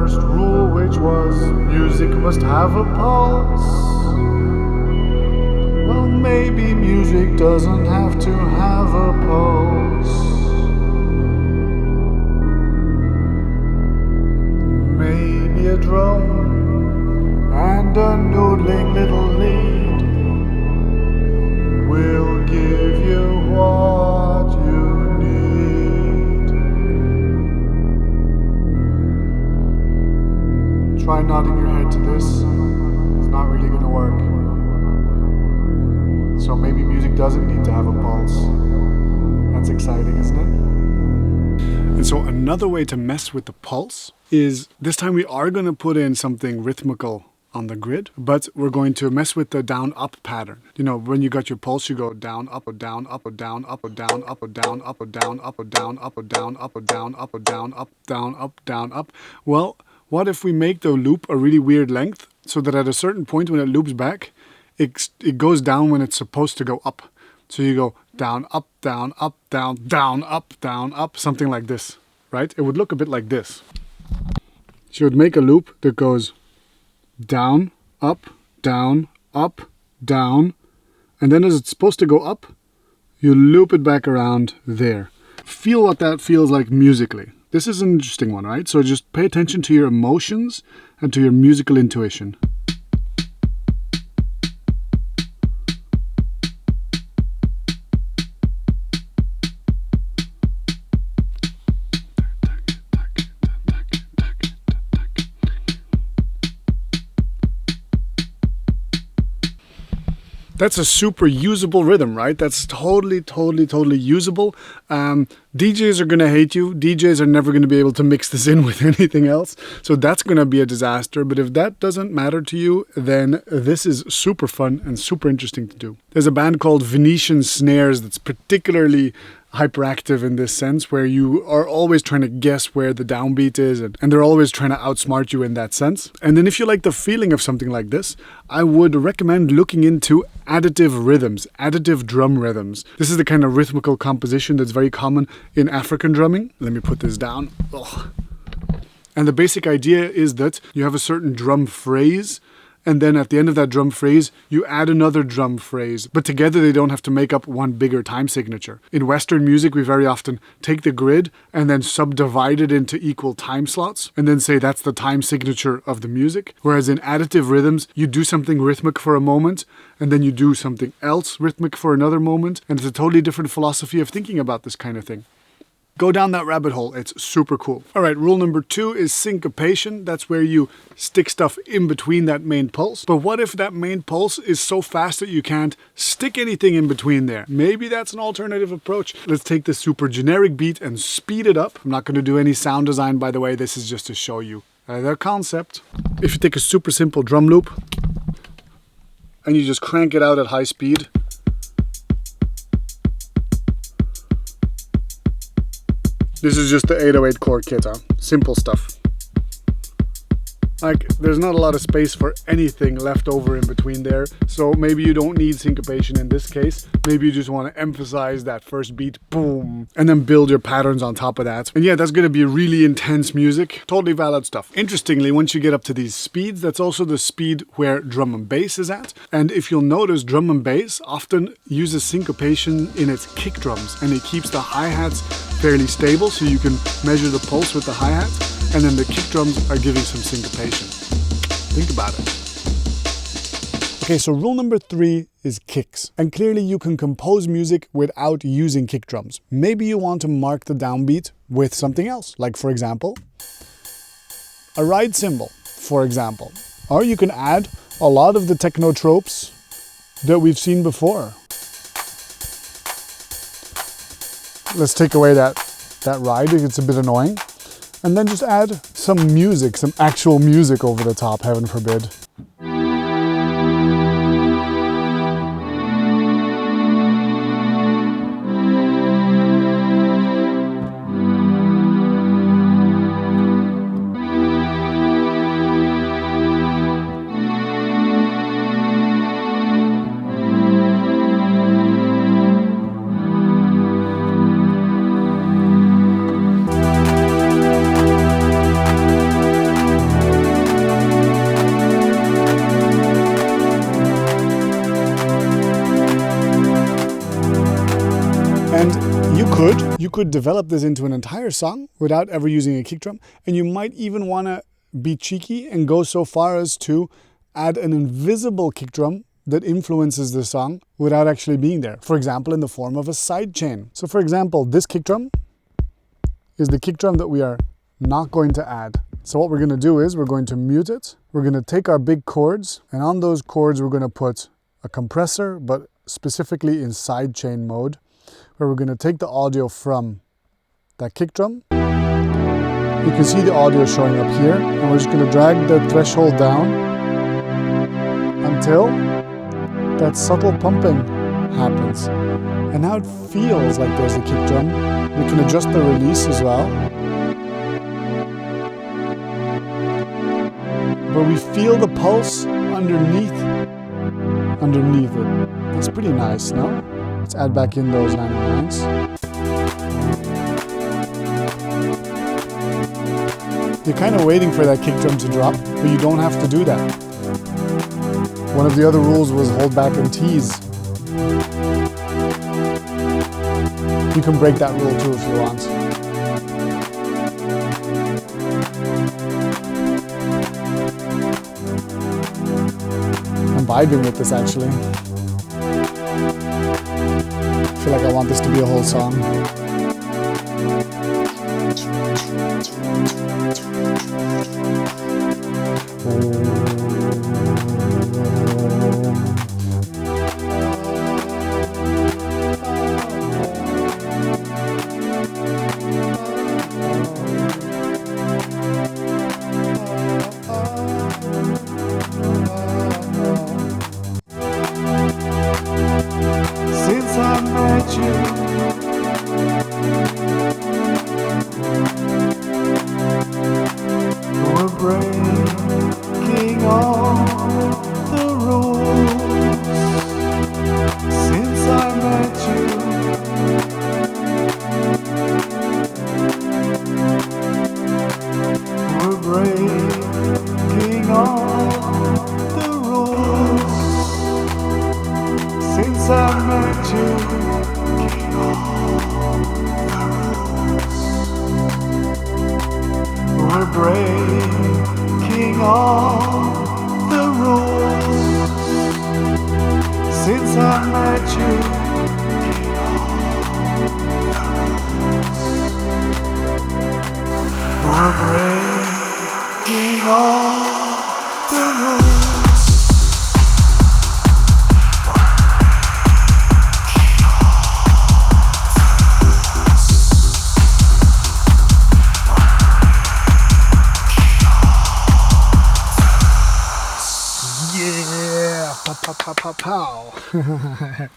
first rule, which was music must have a pulse. Well, maybe music doesn't have to have a pulse. Maybe a drum and a noodling little lead will give you what you need. Try nodding your head to this. It's not really going to work. So maybe music doesn't need to have a pulse. That's exciting, isn't it? And so another way to mess with the pulse is this time we are going to put in something rhythmical on the grid, but we're going to mess with the down-up pattern. You know, when you got your pulse, you go down, up, or down, up, or down, up, or down, up, or down, up, or down, up, or down, up, or down, up, or down, up, or down, up, down, up, down, up. Well, what if we make the loop a really weird length so that at a certain point when it loops back, it goes down when it's supposed to go up. So you go down, up, down, up, down, down, up, something like this, right? It would look a bit like this. So you would make a loop that goes down, up, down, and then as it's supposed to go up, you loop it back around there. Feel what that feels like musically. This is an interesting one, right? So just pay attention to your emotions and to your musical intuition. That's a super usable rhythm, right? That's totally usable. DJs are going to hate you. DJs are never going to be able to mix this in with anything else. So that's going to be a disaster. But if that doesn't matter to you, then this is super fun and super interesting to do. There's a band called Venetian Snares that's particularly hyperactive in this sense, where you are always trying to guess where the downbeat is, and they're always trying to outsmart you in that sense. And then if you like the feeling of something like this, I would recommend looking into additive rhythms, additive drum rhythms. This is the kind of rhythmical composition that's very common in African drumming. Let me put this down. Ugh. And the basic idea is that you have a certain drum phrase, and then at the end of that drum phrase, you add another drum phrase. But together they don't have to make up one bigger time signature. In Western music, we very often take the grid and then subdivide it into equal time slots and then say that's the time signature of the music. Whereas in additive rhythms, you do something rhythmic for a moment and then you do something else rhythmic for another moment. And it's a totally different philosophy of thinking about this kind of thing. Go down that rabbit hole. It's super cool. All right, rule number 2 is syncopation. That's where you stick stuff in between that main pulse. But what if that main pulse is so fast that you can't stick anything in between there? Maybe that's an alternative approach. Let's take this super generic beat and speed it up. I'm not going to do any sound design, by the way. This is just to show you the concept. If you take a super simple drum loop and you just crank it out at high speed, this is just the 808 chord kit, huh? Simple stuff. Like, there's not a lot of space for anything left over in between there. So maybe you don't need syncopation in this case. Maybe you just want to emphasize that first beat, boom, and then build your patterns on top of that. And yeah, that's going to be really intense music. Totally valid stuff. Interestingly, once you get up to these speeds, that's also the speed where drum and bass is at. And if you'll notice, drum and bass often uses syncopation in its kick drums, and it keeps the hi-hats fairly stable, so you can measure the pulse with the hi-hats. And then the kick drums are giving some syncopation. Think about it. Okay, so rule number 3 is kicks. And clearly you can compose music without using kick drums. Maybe you want to mark the downbeat with something else. Like, for example, a ride cymbal, for example. Or you can add a lot of the techno tropes that we've seen before. Let's take away that ride, it's a bit annoying. And then just add some music, some actual music over the top, heaven forbid. could develop this into an entire song without ever using a kick drum. And you might even want to be cheeky and go so far as to add an invisible kick drum that influences the song without actually being there. For example, in the form of a side chain. So for example, this kick drum is the kick drum that we are not going to add. So what we're going to do is we're going to mute it. We're going to take our big chords, and on those chords we're going to put a compressor, but specifically in side chain mode, where we're going to take the audio from that kick drum. You can see the audio showing up here, and we're just going to drag the threshold down until that subtle pumping happens. And now it feels like there's a kick drum. We can adjust the release as well. But we feel the pulse underneath it. That's pretty nice, no? Let's add back in those 99s. You're kind of waiting for that kick drum to drop, but you don't have to do that. One of the other rules was hold back and tease. You can break that rule too if you want. I'm vibing with this actually. I feel like I want this to be a whole song. Since I met you, we're breaking all the rules. Since I met you, we're breaking all the rules. Since I met you, we're breaking all the rules. Since I met you, we're breaking all the rules. Yeah, pow, pow, pow, pow, pow.